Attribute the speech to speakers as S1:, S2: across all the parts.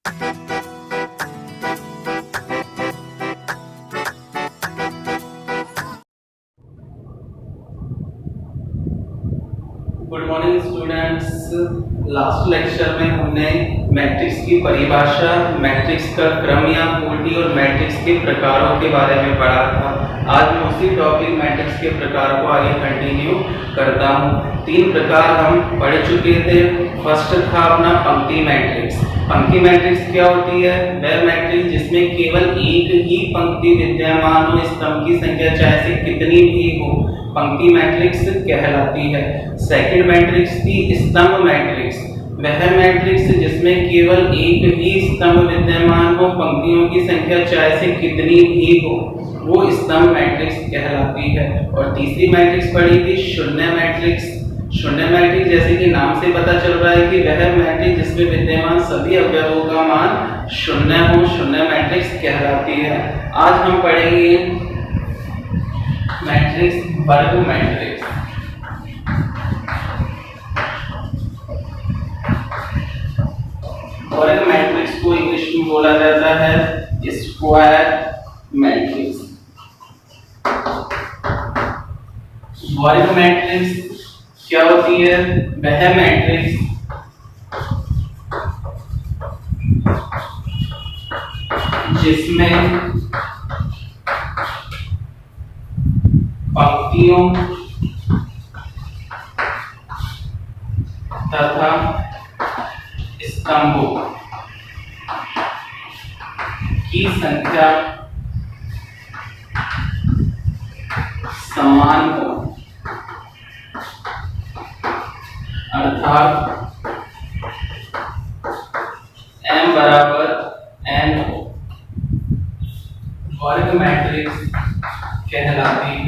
S1: Good morning students. Last lecture में हमने matrix की परिभाषा, मैट्रिक्स का क्रम या कोटि और मैट्रिक्स के प्रकारों के बारे में पढ़ा था। आज मैं उसी टॉपिक मैट्रिक्स के प्रकार को आगे कंटिन्यू करता हूँ। 3 प्रकार हम पढ़ चुके थे। फर्स्ट था अपना पंक्ति मैट्रिक्स। पंक्ति मैट्रिक्स क्या होती है? वह मैट्रिक्स जिसमें केवल एक ही पंक्ति विद्यमान हो, स्तंभ की संख्या चाहे से कितनी भी हो, पंक्ति मैट्रिक्स कहलाती है। सेकंड मैट्रिक्स थी स्तंभ मैट्रिक्स। वह मैट्रिक्स जिसमें केवल एक ही स्तंभ विद्यमान हो, पंक्तियों की संख्या चाहे से कितनी भी हो, वो स्तंभ मैट्रिक्स कहलाती है। और तीसरी मैट्रिक्स पढ़ी थी शून्य मैट्रिक्स। शून्य मैट्रिक्स जैसे कि नाम से पता चल रहा है कि वह मैट्रिक्स जिसमें विद्यमान सभी अवयवों का मान शून्य हो, शून्य मैट्रिक्स कहलाती है। आज हम पढ़ेंगे मैट्रिक्स वर्ग मैट्रिक्स। वर्ग मैट्रिक्स को इंग्लिश में बोला जाता है स्क्वायर मैट्रिक्स। वर्ग मैट्रिक्स क्या होती है? वह मैट्रिक्स जिसमें पंक्तियों तथा स्तंभों की संख्या समान हो, अर्थात m बराबर n हो, वर्ग मैट्रिक्स कहलाती है।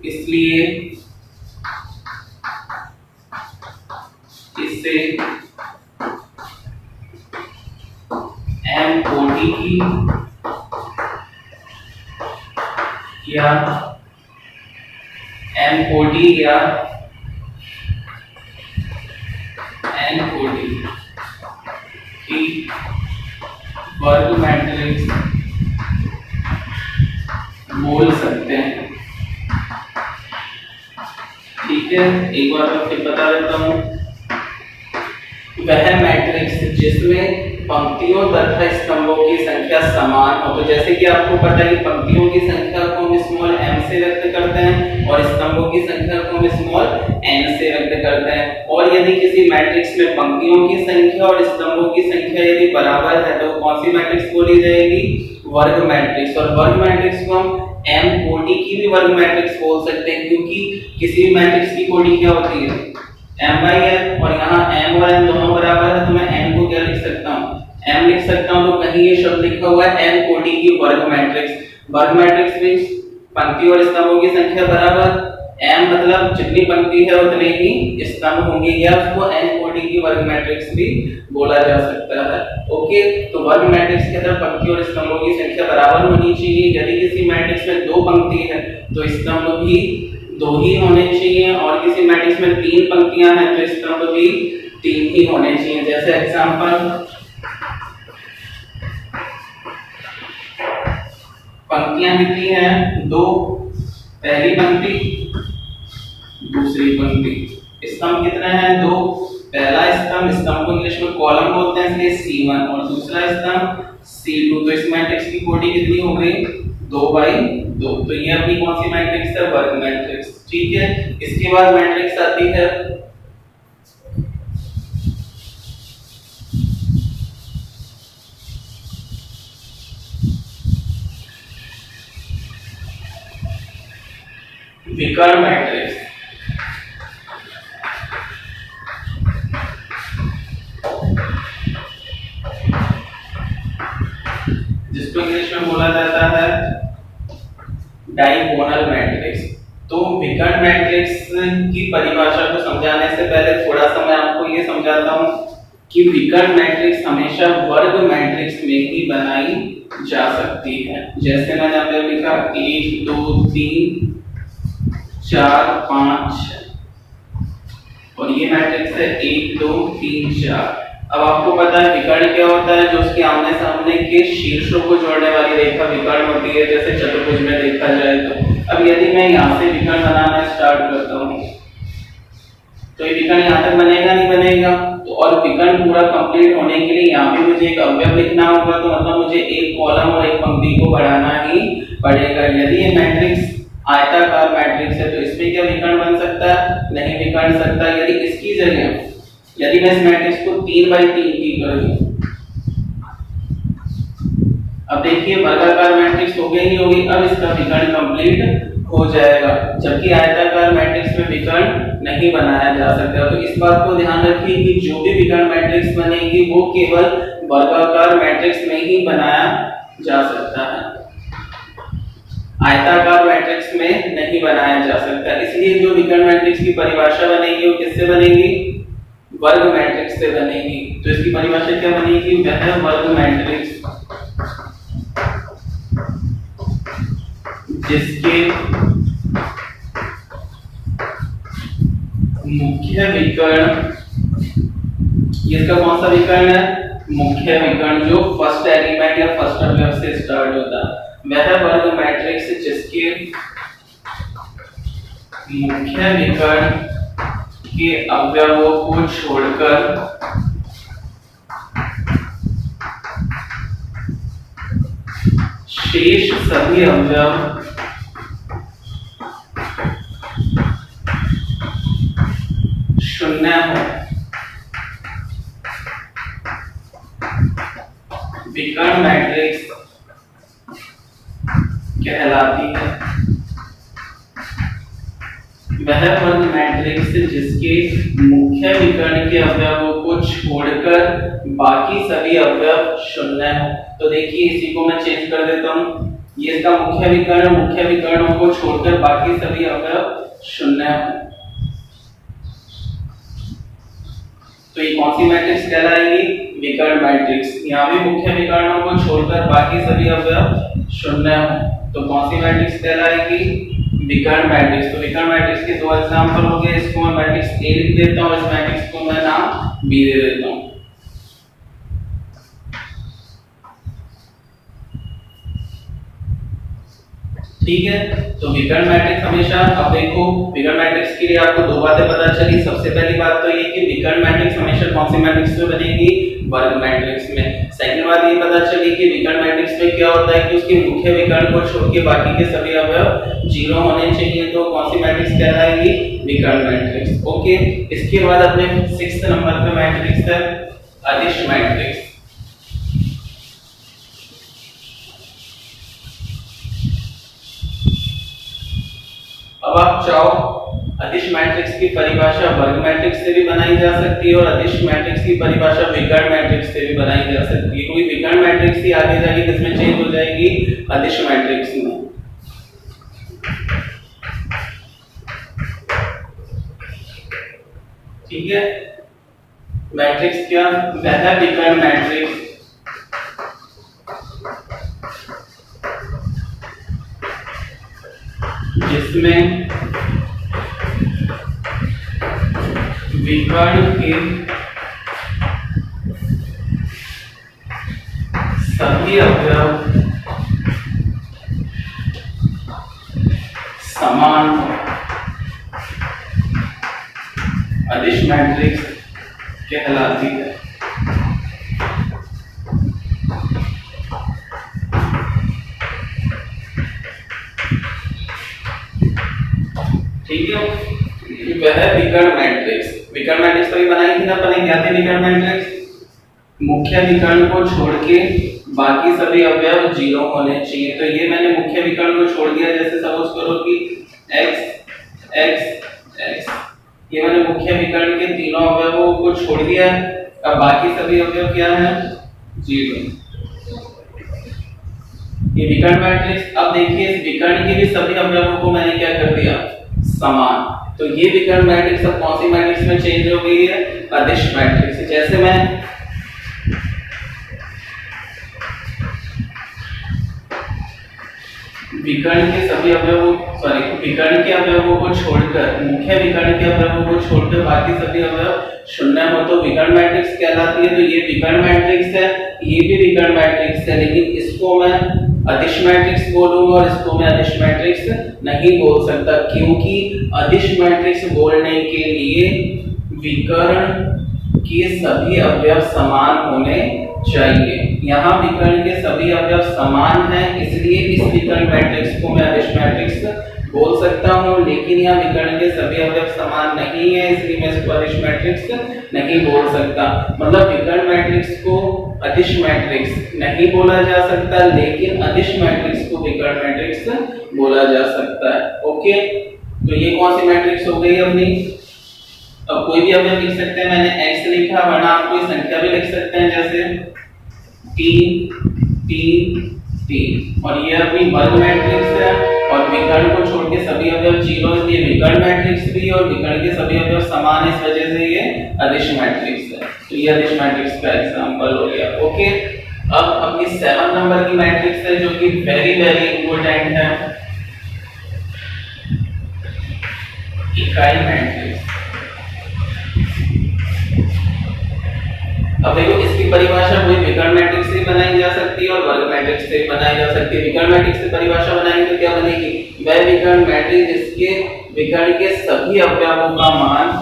S1: इसलिए इसे m कोटि की या m कोटि या n कोटि की वर्ग मैट्रिक्स बोल सकते हैं। ठीक है, एक बार मैं फिर बता देता हूँ। वह मैट्रिक्स जिसमें पंक्तियों तथा स्तंभों की संख्या समान हो। तो जैसे कि आपको पता है कि पंक्तियों की संख्या को हम स्मॉल m से व्यक्त करते हैं और स्तंभों की संख्या को हम स्मॉल n से व्यक्त करते हैं। और यदि किसी मैट्रिक्स में पंक्तियों की संख्या और स्तंभों की संख्या यदि बराबर है तो कौन सी मैट्रिक्स बोली जाएगी? वर्ग मैट्रिक्स। और वर्ग मैट्रिक्स को हम m कोटि की भी वर्ग मैट्रिक्स बोल सकते हैं, क्योंकि किसी भी मैट्रिक्स की कोटि क्या होती है? m by n। और यहाँ m और n दोनों बराबर है तो मैं m को क्या लिख सकता हूँ? m लिख सकता हूँ। तो कहीं ये शब्द लिखा हुआ है m कोटि की वर्ग मैट्रिक्स। वर्ग मैट्रिक्स में पंक्ति और स्तंभों की संख्या बराबर, m मतलब जितनी पंक्ति है उतने ही स्तंभ होंगे, या उसको n कोटि की वर्ग मैट्रिक्स भी बोला जा सकता है। ओके, तो वर्ग मैट्रिक्स के अंदर पंक्ति और स्तंभों की संख्या बराबर होनी चाहिए। यदि किसी मैट्रिक्स में 2 पंक्ति है तो स्तंभ भी 2 ही होने चाहिए, और किसी मैट्रिक्स में 3 पंक्तियां हैं तो स्तंभ भी 3 ही होने चाहिए। जैसे एग्जांपल, पंक्तियां कितनी हैं? 2, पहली पंक्ति, दूसरी पंक्ति। स्तंभ कितने हैं? 2। पहला स्तंभ, स्तंभ को इंग्लिश में कॉलम बोलते हैं, इसलिए C1, और दूसरा स्तंभ C2। तो इस मैट्रिक्स की कोटि कितनी हो गई? 2 by 2। तो ये अपनी कौन सी मैट्रिक्स है? वर्ग मैट्रिक्स। ठीक है, इसके बाद मैट्रिक्स आती है विकर्ण मैट्रिक्स। जिसको इंग्लिश में बोला जाता है डायगोनल मैट्रिक्स। तो विकर्ण मैट्रिक्स की परिभाषा को समझाने से पहले थोड़ा सा मैं आपको ये समझाता हूँ कि विकर्ण मैट्रिक्स हमेशा वर्ग मैट्रिक्स में ही बनाई जा सकती है। जैसे मैंने यहाँ पे लिखा 1 2 3 4 5 और ये मैट्रिक्स है 1 2 3 4। अब आपको पता है विकर्ण क्या होता है, जो उसके आमने सामने के शीर्षों को जोड़ने वाली रेखा विकर्ण होती है, जैसे चतुर्भुज में देखा जाए तो। अब यदि मैं यहाँ से विकर्ण बनाना स्टार्ट करता हूँ तो ये विकर्ण यहाँ तक बनेगा नहीं बनेगा, तो और विकर्ण पूरा कंप्लीट होने के लिए यहाँ भी मुझे एक अवयव लिखना होगा, तो मतलब मुझे एक कॉलम और एक पंक्ति को बढ़ाना ही पड़ेगा। यदि ये मैट्रिक्स आयताकार मैट्रिक्स है तो इसमें क्या विकर्ण बन सकता है, नहीं विकर्ण सकता। यदि इसकी जगह यदि मैं इस मैट्रिक्स को 3x3 की कर दूं, अब देखिए वर्गाकार मैट्रिक्स हो गई नहीं होगी, अब इसका विकर्ण कंप्लीट हो जाएगा, जबकि आयताकार मैट्रिक्स में विकर्ण नहीं बनाया जा सकता। तो इस बात को ध्यान रखिए कि जो भी विकर्ण मैट्रिक्स बनेगी वो केवल वर्गाकार मैट्रिक्स में ही बनाया जा सकता है, आयताकार मैट्रिक्स में नहीं बनाया जा सकता। इसलिए जो विकर्ण मैट्रिक्स की परिभाषा बनेगी वो किससे बनेगी, वर्ग मैट्रिक्स से बनेगी। तो इसकी परिभाषा क्या बनेगी, वह वर्ग मैट्रिक्स जिसके मुख्य विकर्ण, इसका कौन सा विकर्ण है, मुख्य विकर्ण जो फर्स्ट एलिमेंट या फर्स्ट अवयव से स्टार्ट होता है, वह वर्ग मैट्रिक्स जिसके मुख्य विकर्ण के अवयवों को छोड़कर शेष सभी अवयव शून्य हो, विकर्ण मैट्रिक्स कहलाती है। वह वर्ग मैट्रिक्स जिसके मुख्य विकर्ण के अवयवों को छोड़कर बाकी सभी अवयव शून्य हो। तो देखिए इसी को मैं चेंज कर देता हूं, ये इसका मुख्य विकर्ण, मुख्य विकर्णों को छोड़कर बाकी सभी अवयव शून्य हो। तो ये कौन सी मैट्रिक्स कहलाएगी, विकर्ण मैट्रिक्स। यहाँ भी मुख्य विकर्णों को छोड़कर बाकी सभी अवयव शून्य हो, तो कौन सी मैट्रिक्स कहलाएगी, विकर्ण मैट्रिक्स। तो विकर्ण मैट्रिक्स के दो एग्जांपल हो गए, इसको मैं मैट्रिक्स ए लिख देता हूँ, इस मैट्रिक्स को मैं नाम बी दे देता हूँ। ठीक है, तो विकर्ण मैट्रिक्स हमेशा, अब देखो विकर्ण मैट्रिक्स के लिए आपको दो बातें पता चली। सबसे पहली बात तो ये कि विकर्ण मैट्रिक्स हमेशा कौन सी मैट्रिक्स में बनेगी, वर्ग मैट्रिक्स में। सेकंड बात ये पता चली कि विकर्ण मैट्रिक्स में क्या होता है कि उसके मुख्य विकर्ण को छोड़ के बाकी के सभी अवयव 0 होने चाहिए, तो कौन सी मैट्रिक्स कहलाएगी, विकर्ण मैट्रिक्स। ओके, इसके बाद अपने 6th नंबर पे मैट्रिक्स है अदिश मैट्रिक्स। अब आप चाहो अदिश मैट्रिक्स की परिभाषा वर्ग मैट्रिक्स से भी बनाई जा सकती है और अदिश मैट्रिक्स की परिभाषा विकर्ण मैट्रिक्स से भी बनाई जा सकती है। कोई विकर्ण मैट्रिक्स ही आगे जाके किसमें चेंज हो जाएगी, अदिश मैट्रिक्स में। ठीक है, मैट्रिक्स क्या, वह विकर्ण मैट्रिक्स जिसमें विकर्ण के सभी अवयव समान हो, अदिश मैट्रिक्स कहलाती है। ठीक है, वह विकर्ण मैट्रिक्स, विकर्ण मैट्रिक्स तभी बनाई थी ना अपने, क्या थी विकर्ण मैट्रिक्स, मुख्य विकर्ण को छोड़ के बाकी सभी अवयव 0 होने चाहिए। तो ये मैंने मुख्य विकर्ण को छोड़ दिया, जैसे सपोज करो कि x x x, ये मैंने मुख्य विकर्ण के तीनों अवयवों को छोड़ दिया, अब बाकी सभी अवयव क्या है, 0। ये विकर्ण मैट्रिक्स। अब देखिए इस विकर्ण के भी सभी अवयवों को मैंने क्या कर दिया, समान। तो ये विकर्ण मैट्रिक्स अब कौन सी मैट्रिक्स में चेंज हो गई है, अदिश मैट्रिक्स। जैसे मैं विकर्ण के सभी अवयवों विकर्ण के अवयवों को छोड़कर, मुख्य विकर्ण के अवयवों को छोड़कर बाकी सभी अवयव शून्य हो तो विकर्ण मैट्रिक्स कहलाती है। तो ये विकर्ण मैट्रिक्स है, ये भी विकर्ण मैट्रिक्स है, लेकिन इसको मैं अदिश मैट्रिक्स बोलूंगा और इसको मैं अदिश मैट्रिक्स नहीं बोल सकता, क्योंकि अदिश मैट्रिक्स बोलने के लिए विकर्ण के सभी अवयव समान होने चाहिए। यहाँ विकर्ण के सभी अवयव समान हैं, इसलिए इस विकर्ण मैट्रिक्स को मैं अदिश मैट्रिक्स बोल सकता हूँ, लेकिन यहाँ विकर्ण के सभी अवयव समान नहीं है, इसलिए मैं इसको अदिश मैट्रिक्स नहीं बोल सकता। मतलब विकर्ण मैट्रिक्स को अदिश मैट्रिक्स नहीं बोला जा सकता, लेकिन अदिश मैट्रिक्स को विकर्ण मैट्रिक्स बोला जा सकता है। ओके, तो ये कौन सी मैट्रिक्स हो गई अपनी। अब कोई भी अवयव लिख सकते हैं, मैंने x लिखा, वरना आप कोई संख्या भी लिख सकते हैं, जैसे 3 और ये अपनी वर्ग मैट्रिक्स है, और विकर्ण को छोड़ के सभी अवयव 0, इसलिए विकर्ण मैट्रिक्स भी, और विकर्ण के सभी अवयव समान है, इस वजह से ये अदिश मैट्रिक्स है। तो ये अदिश मैट्रिक्स का एग्जांपल हो गया। ओके, अब अपनी 7 नंबर की मैट्रिक्स है, जो कि वेरी वेरी इंपॉर्टेंट है, इकाई मैट्रिक्स। अब देखो, इसकी परिभाषा कोई विकर्ण मैट्रिक्स से बनाई जा सकती है और वर्ग मैट्रिक्स से बनाई जा सकती है। विकर्ण मैट्रिक्स से परिभाषा बनाएंगे तो क्या बनेगी, वह विकर्ण मैट्रिक्स जिसके विकर्ण के सभी अवयवों का मान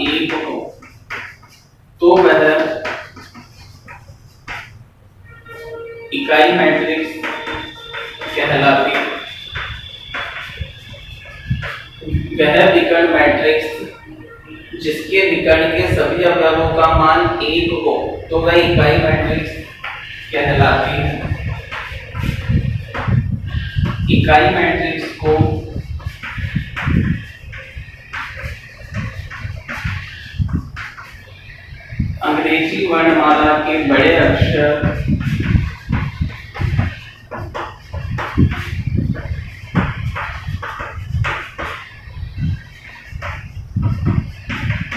S1: 1 हो, तो वह इकाई मैट्रिक्स कहलाती है। वह विकर्ण मैट्रिक्स जिसके विकर्ण के सभी अवयवों का मान 1 हो, तो वह इकाई मैट्रिक्स कहलाती है। इकाई मैट्रिक्स को अंग्रेजी वर्णमाला के बड़े अक्षर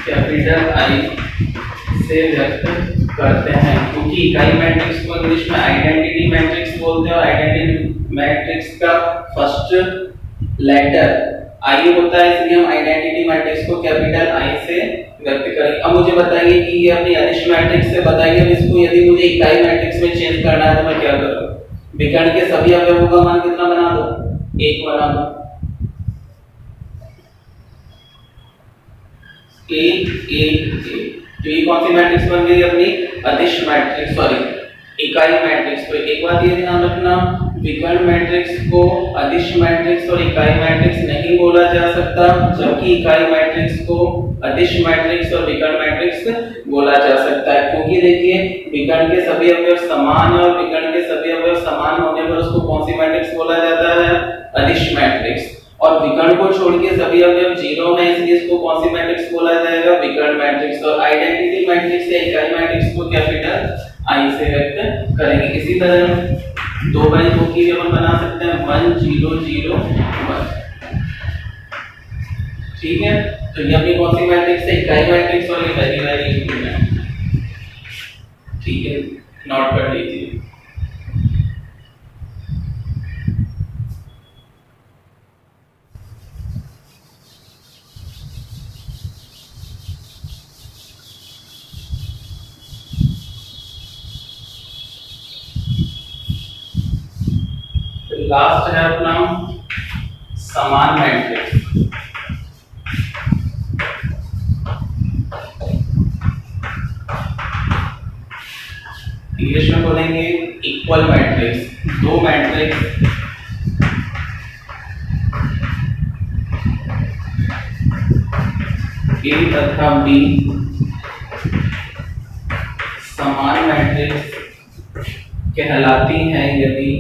S1: कैपिटल आई से व्यक्त करते हैं, क्योंकि इकाई मैट्रिक्स को इंग्लिश में आइडेंटिटी मैट्रिक्स बोलते हैं, और आइडेंटिटी मैट्रिक्स का फर्स्ट लेटर आई होता है, इसलिए हम आइडेंटिटी मैट्रिक्स को कैपिटल आई से व्यक्त करेंगे। अब मुझे बताइए कि ये अपनी अदिश मैट्रिक्स से बताइए, अब इसको यदि मुझे इकाई मैट्रिक्स में चेंज करना है तो मैं क्या करूं, विकर्ण के सभी अवयवों का मान कितना बना दो, 1 बना दो, 1 तो ये कौन सी मैट्रिक्स बन गई अपनी अदिश मैट्रिक्स, इकाई मैट्रिक्स। तो एक बात ये ध्यान रखना, विकर्ण मैट्रिक्स को अदिश मैट्रिक्स और इकाई मैट्रिक्स नहीं बोला जा सकता, जबकि इकाई मैट्रिक्स को अदिश मैट्रिक्स और विकर्ण मैट्रिक्स बोला जा सकता है। क्योंकि देखिए, विकर्ण के सभी अवयव समान है, और विकर्ण के सभी अवयव समान होने पर उसको कौन सी मैट्रिक्स बोला जाता है, अदिश मैट्रिक्स। और विकर्ण को छोड़ के सभी अवयव 0 में, इसलिए इसको कौन सी मैट्रिक्स बोला जाएगा, विकर्ण मैट्रिक्स। और आइडेंटिटी मैट्रिक्स या इकाई मैट्रिक्स को कैपिटल आई से व्यक्त करेंगे। इसी तरह 2/2 की भी अपन बना सकते हैं, 1 0 0 1। ठीक है, तो ये अपनी कौन सी मैट्रिक्स है, इकाई मैट्रिक्स, और ये वेरी वेरी इंपॉर्टेंट। ठीक है, नोट कर लीजिए। लास्ट है अपना समान मैट्रिक्स। इंग्लिश में बोलेंगे इक्वल मैट्रिक्स। 2 मैट्रिक्स ए तथा बी समान मैट्रिक्स कहलाती हैं यदि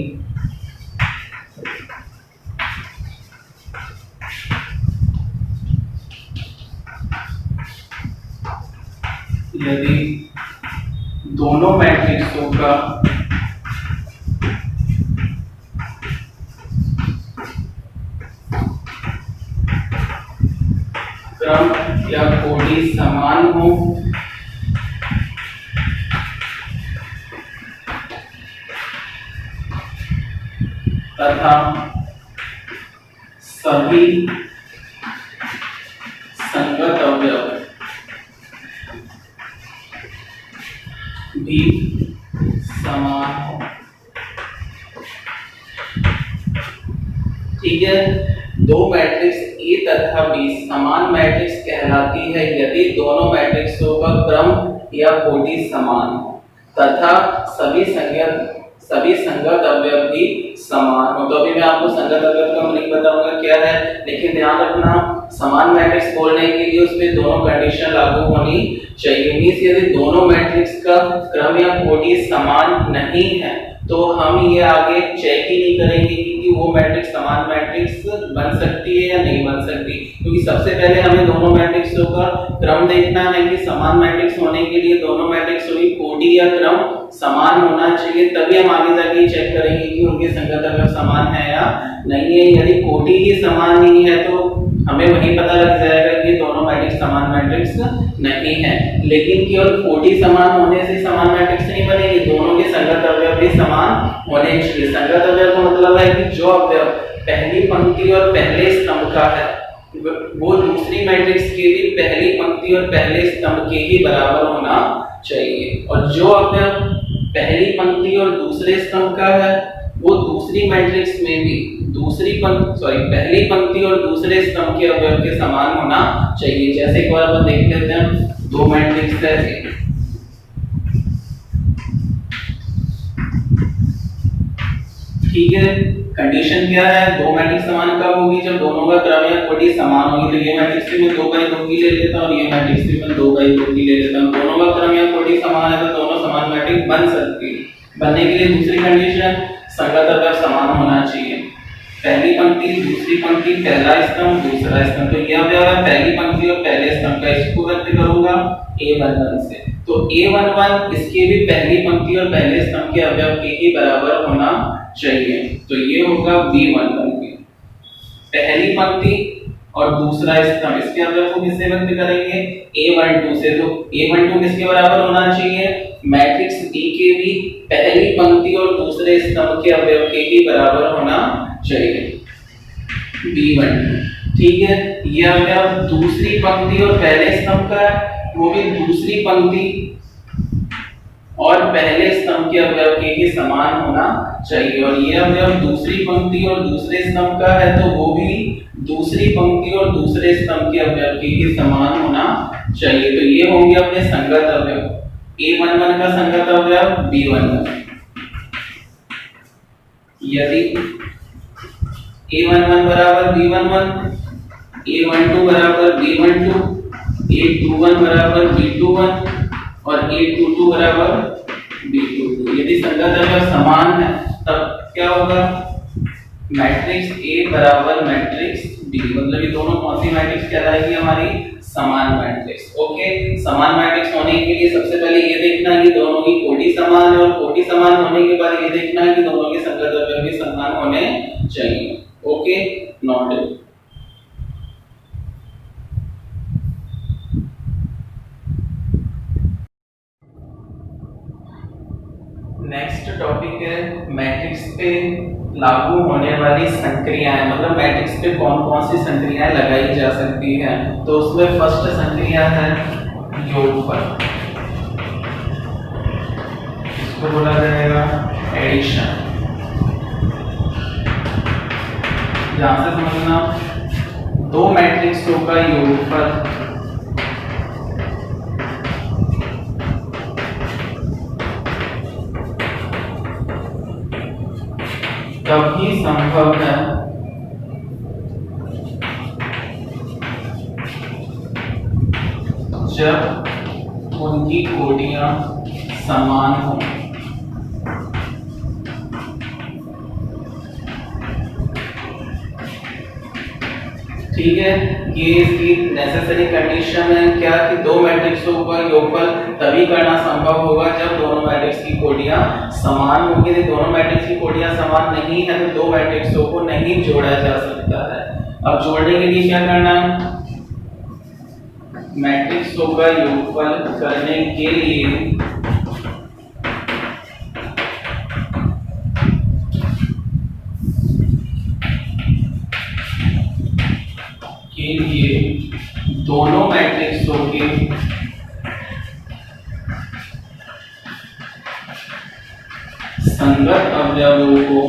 S1: दोनों मैट्रिक्सों का क्रम या कोटि समान हो तथा सभी संगत अवयव भी समान हो। ठीक है, दो मैट्रिक्स ए तथा बी समान मैट्रिक्स कहलाती है यदि दोनों मैट्रिक्सों का क्रम या कोटि समान हो तथा सभी संगत अवयव भी समान हो। तो अभी मैं आपको संगत अवयव का मीनिंग बताऊंगा क्या है, लेकिन ध्यान रखना समान मैट्रिक्स बोलने के लिए उसमें दोनों कंडीशन लागू होनी चाहिए। मींस यदि दोनों मैट्रिक्स का क्रम या कोटि समान नहीं है तो हम ये आगे चेक ही नहीं करेंगे कि वो मैट्रिक्स समान मैट्रिक्स बन सकती है या नहीं बन सकती, क्योंकि सबसे पहले हमें दोनों मैट्रिक्सों का क्रम देखना है कि समान मैट्रिक्स होने के लिए दोनों मैट्रिक्सों की कोटि या क्रम समान होना चाहिए, तभी हम आगे जाके चेक करेंगे कि उनके संगत अवयव समान है या नहीं है। यदि कोटि ही समान नहीं है तो हमें वही पता लग जाएगा कि दोनों मैट्रिक्स समान मैट्रिक्स नहीं है। लेकिन केवल कोटि समान होने से समान मैट्रिक्स नहीं बनेगी, दोनों के संगत अवयव भी समान होने चाहिए। संगत अवयव का मतलब है कि जो अवयव पहली पंक्ति और पहले स्तंभ का है वो दूसरी मैट्रिक्स के भी पहली पंक्ति और पहले स्तंभ के ही बराबर होना चाहिए, और जो अवयव पहली पंक्ति और दूसरे स्तंभ का है वो दूसरी मैट्रिक्स में भी पहली पंक्ति और दूसरे स्तंभ के अवयव के समान होना चाहिए। जैसे एक बार अपन देख लेते हैं, दो मैट्रिक्स है, ठीक है, कंडीशन क्या है, दो मैट्रिक्स समान कब होगी, जब दोनों का क्रम या कोटि समान होगी। तो ये मैट्रिक्स भी मैं 2/2 की ले लेता हूं और ये मैट्रिक्स भी मैं 2/2 की ले लेता हूं। दोनों का क्रम या कोटि समान है तो दोनों समान मैट्रिक्स बन सकती है। बनने के लिए दूसरी कंडीशन संगत अवयव समान होना चाहिए। पहली पंक्ति दूसरी पंक्ति पहला स्तंभ दूसरा स्तंभ, तो ये अवयव है पहली पंक्ति और पहले स्तंभ का, इसको व्यक्त करूंगा a11 से। तो a11 इसके भी पहली पंक्ति और पहले स्तंभ के अवयव के ही बराबर होना चाहिए। तो ये होगा b11 की पहली पंक्ति और दूसरा स्तंभ, इसके अवयव को किससे व्यक्त करेंगे, a12 से। तो a12 किसके बराबर होना चाहिए, मैट्रिक्स B के भी पहली पंक्ति और दूसरे स्तंभ के अवयव के ही बराबर होना चाहिए, b12। ठीक है, ये अवयव दूसरी पंक्ति और पहले स्तंभ का है, वो भी दूसरी पंक्ति और पहले स्तंभ के अवयव के ही समान होना चाहिए। और ये अवयव दूसरी पंक्ति और दूसरे स्तंभ का है तो वो भी दूसरी पंक्ति और दूसरे स्तंभ के अवयव के ही समान होना चाहिए। तो ये होंगे अपने संगत अवयव। a11 का संगत अवयव b11। यदि a11 बराबर b11, a12 बराबर b12, a21 बराबर b21 और a22 बराबर b22। यदि संगत अवयव समान है तब क्या होगा, मैट्रिक्स A बराबर मैट्रिक्स B, मतलब ये दोनों कौन सी मैट्रिक्स कहलाएगी, हमारी समान मैट्रिक्स। ओके, समान मैट्रिक्स होने के लिए सबसे पहले ये देखना है कि दोनों की कोटि समान है, और कोटि समान होने के बाद ये देखना है कि दोनों के संगत अवयव भी समान होने चाहिए। Okay, note. नेक्स्ट टॉपिक है मैट्रिक्स पे लागू होने वाली संक्रियाएं, मतलब मैट्रिक्स पे कौन कौन सी संक्रियाएं लगाई जा सकती हैं। तो उसमें फर्स्ट संक्रिया है योगफल, इसको बोला जाएगा एडिशन। ध्यान से समझना, दो मैट्रिक्सों का योगफल तभी संभव है जब उनकी कोटियां समान हों। ठीक है, ये इसकी नेसेसरी कंडीशन है क्या, कि दो मैट्रिक्सों का योगफल तभी करना संभव होगा जब दोनों मैट्रिक्स की कोटियां समान होंगी। यदि दोनों मैट्रिक्स की कोटियां समान नहीं है तो दो मैट्रिक्सों को नहीं जोड़ा जा सकता है। अब जोड़ने के लिए क्या करना है, मैट्रिक्सों का योगफल करने के लिए के लिए दोनों मैट्रिक्सों के संगत अवयवों को,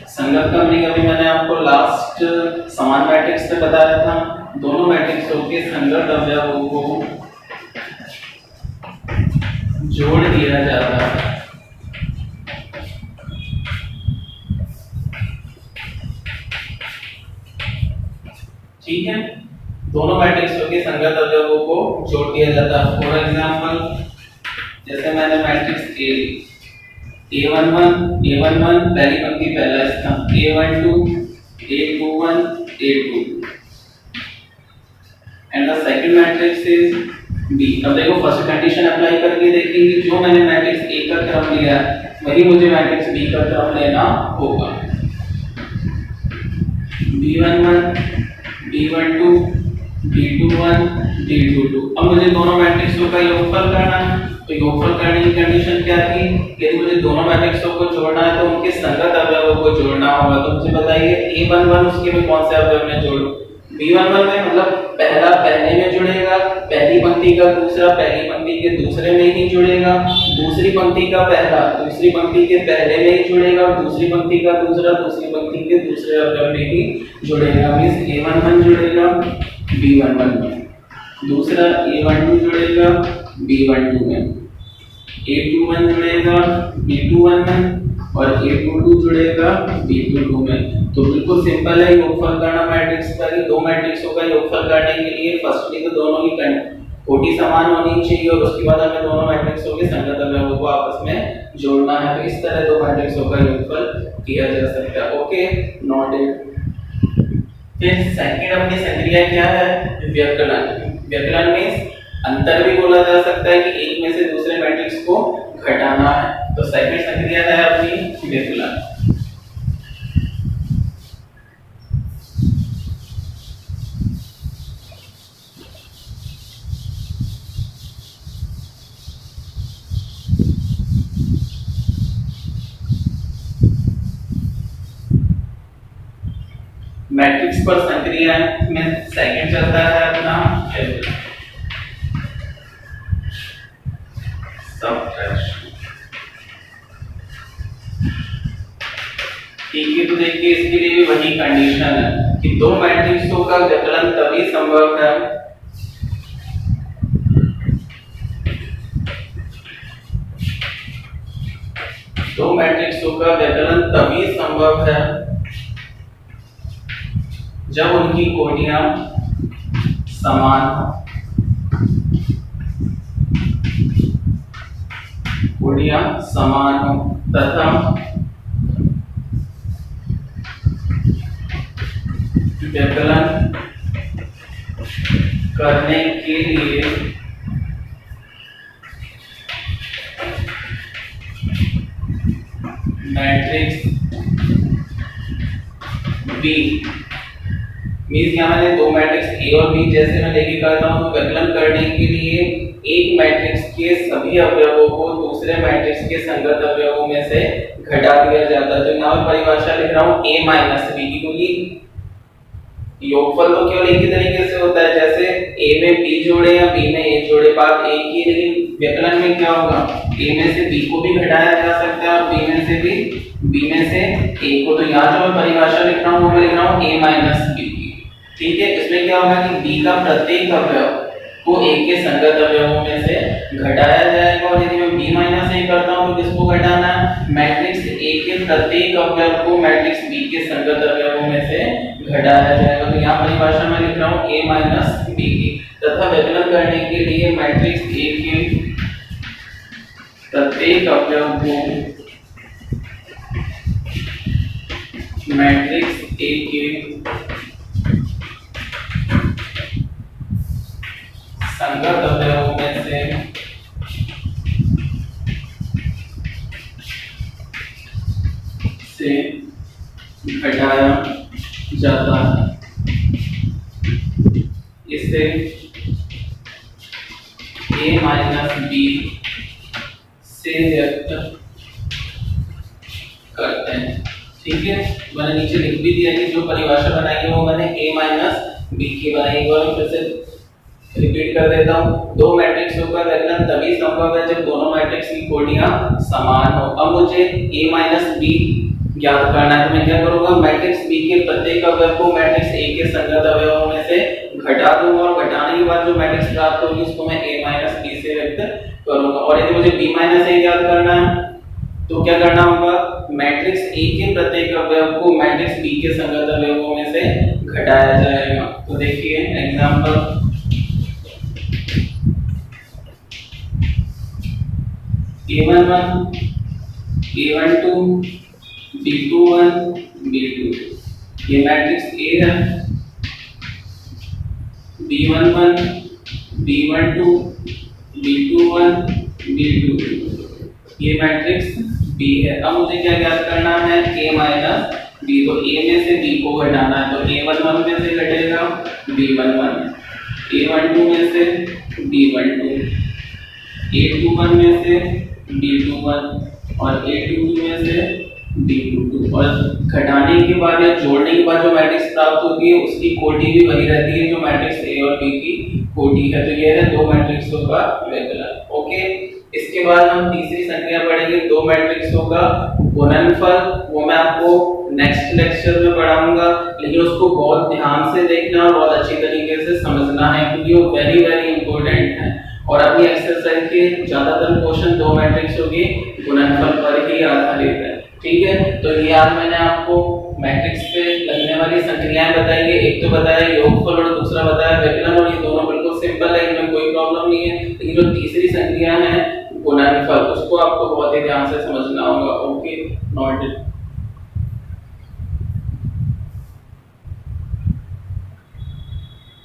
S1: संगत का मीनिंग अभी मैंने आपको लास्ट समान मैट्रिक्स से बताया था, दोनों मैट्रिक्सों के संगत अवयवों को जोड़ दिया जाता है। ठीक है, दोनों मैट्रिक्सों के संगत अवयवों को जोड़ दिया जाता है। फॉर एग्जांपल जैसे मैंने मैट्रिक्स A11 पहली पंक्ति पहला स्थान, A12 A21 A2 and the second matrix is B। अब देखो फर्स्ट कंडीशन अप्लाई करके देखेंगे, जो मैंने मैट्रिक्स A का क्रम लिया वही मुझे मैट्रिक्स B का क्रम लेना होगा। B11 B12 B21 D22। अब मुझे दोनों मैट्रिक्सों का योगफल करना है, तो योगफल करने की कंडीशन क्या थी, यदि मुझे दोनों मैट्रिक्सों को जोड़ना है तो उनके संगत अवयवों को जोड़ना होगा। तो मुझे बताइए A11 उसके में कौन से अवयव में जोड़ूं? B11 में मतलब पहला पहले में जुड़ेगा, पहली पंक्ति का दूसरा पहली पंक्ति के दूसरे में ही जुड़ेगा, दूसरी पंक्ति का पहला दूसरी पंक्ति के पहले में ही जुड़ेगा, दूसरी पंक्ति का दूसरा दूसरी पंक्ति के दूसरे अवयव में ही जुड़ेगा। मींस A11 जुड़ेगा B11 में, दूसरा A12 जुड़ेगा B12 में, A21 जुड़ेगा B21 में और A22 जुड़ेगा B22 में। तो बिल्कुल सिंपल है योगफल करना मैट्रिक्स का। दो मैट्रिक्सों का योगफल करने के लिए फर्स्टली तो दोनों की कोटि समान होनी चाहिए और उसके बाद हमें दोनों मैट्रिक्सों के संगत अवयवों को आपस में जोड़ना है। तो इस तरह दो मैट्रिक्सों का योगफल किया जा सकता है। Okay, noted. फिर सेकंड अपनी संक्रिया क्या है? व्यवकलन। व्यवकलन मींस अंतर भी बोला जा सकता है कि एक में से दूसरे मैट्रिक्स को घटाना है। तो सेकंड संक्रिया है अपनी व्यवकलन। मैट्रिक्स पर संक्रिया में सेकंड चलता है अपना व्यवकलन। ठीक है, तो देखिए इसके लिए भी वही कंडीशन है कि दो मैट्रिक्सों का व्यवकलन तभी संभव है दो मैट्रिक्सों का व्यवकलन तभी संभव है जब उनकी कोटियां समान हो। कोटियां समान हो तथा व्यवकलन करने के लिए मैट्रिक्स B मींस यहाँ मैंने दो मैट्रिक्स A और B जैसे मैं लेके करता हूँ, तो व्यवकलन करने के लिए एक मैट्रिक्स के सभी अवयवों को दूसरे मैट्रिक्स के संगत अवयवों में से घटा दिया जाता है। तो यहाँ पर परिभाषा लिख रहा हूँ A माइनस B की, क्योंकि योगफल तो केवल एक ही तरीके से होता है, जैसे A में B जोड़े या B में A जोड़े, बात एक ही है। लेकिन व्यवकलन में क्या होगा, A में से B को भी घटाया जा सकता है और B में से भी B में से A को। तो यहाँ जो मैं परिभाषा लिख रहा हूँ वो लिख रहा हूँ A माइनस B की। ठीक है, इसमें क्या होगा कि B का प्रत्येक अवयव को A के संगत अवयवों में से घटाया जाएगा। और यदि मैं B माइनस A करता हूँ तो किसको घटाना है? मैट्रिक्स A के प्रत्येक अवयव को मैट्रिक्स B के संगत अवयवों में से घटाया जाएगा। तो यहाँ परिभाषा में लिख रहा हूँ A माइनस B की, तथा व्यवकलन करने के लिए मैट्रिक्स A के प्रत्येक अवयव को मैट्रिक्स A के संगत अवयवों में से घटाया जाता है। इसे A माइनस B से व्यक्त करते हैं। ठीक है, मैंने नीचे लिख भी दिया कि जो परिभाषा बनाई है वो मैंने A माइनस बी की बनाई एक बार फिर से रिपीट कर देता हूँ। दो मैट्रिक्सों का विकलन तभी संभव है जब दोनों मैट्रिक्स की कोटियां समान हो। अब मुझे a माइनस बी ज्ञात करना है, तो मैं क्या करूंगा, मैट्रिक्स बी के प्रत्येक अवयव को मैट्रिक्स ए के संगत अवयवों में से घटा दूंगा और घटाने के बाद जो मैट्रिक्स प्राप्त होगी उसको मैं a माइनस बी से व्यक्त करूंगा। और यदि मुझे b माइनस ए ज्ञात करना है तो क्या करना होगा, मैट्रिक्स ए के प्रत्येक अवयव को मैट्रिक्स बी के संगत अवयवों में से घटाया जाएगा। तो देखिए example, a11 a12 b21 b22 ये मैट्रिक्स ए है, b11 b12 b21 b22 ये मैट्रिक्स बी है। अब मुझे क्या ज्ञात करना है, a माइनस बी, तो a में से b को घटाना है, तो a11 में से घटेगा b11, a12 में से b12, a21 में से b21 और a22 में से b22। और घटाने के बाद या जोड़ने के बाद जो मैट्रिक्स प्राप्त होती है उसकी कोटि भी वही रहती है जो मैट्रिक्स ए और बी की कोटि है। तो यह है दो मैट्रिक्सों का विकलन। ओके, इसके बाद हम तीसरी संख्या पढ़ेंगे, दो मैट्रिक्सों का गुणनफल। वो मैं आपको नेक्स्ट लेक्चर में पढ़ाऊंगा, लेकिन उसको बहुत ध्यान से देखना और बहुत अच्छी तरीके से समझना है क्योंकि वो वेरी वेरी इंपॉर्टेंट है। और अपनी एक्सरसाइज के ज्यादातर क्वेश्चन दो मैट्रिक्सों के गुणनफल पर ही आधारित है। ठीक है, तो ये आज मैंने आपको मैट्रिक्स पे लगने वाली संख्याएं बताई है। एक तो बताया योगफल और दूसरा बताया विकलन, और ये दोनों बिल्कुल सिंपल है, इनमें कोई प्रॉब्लम नहीं है। लेकिन जो तीसरी संख्या है गुणनफल, उसको आपको बहुत ही ध्यान से समझना होगा। Okay, not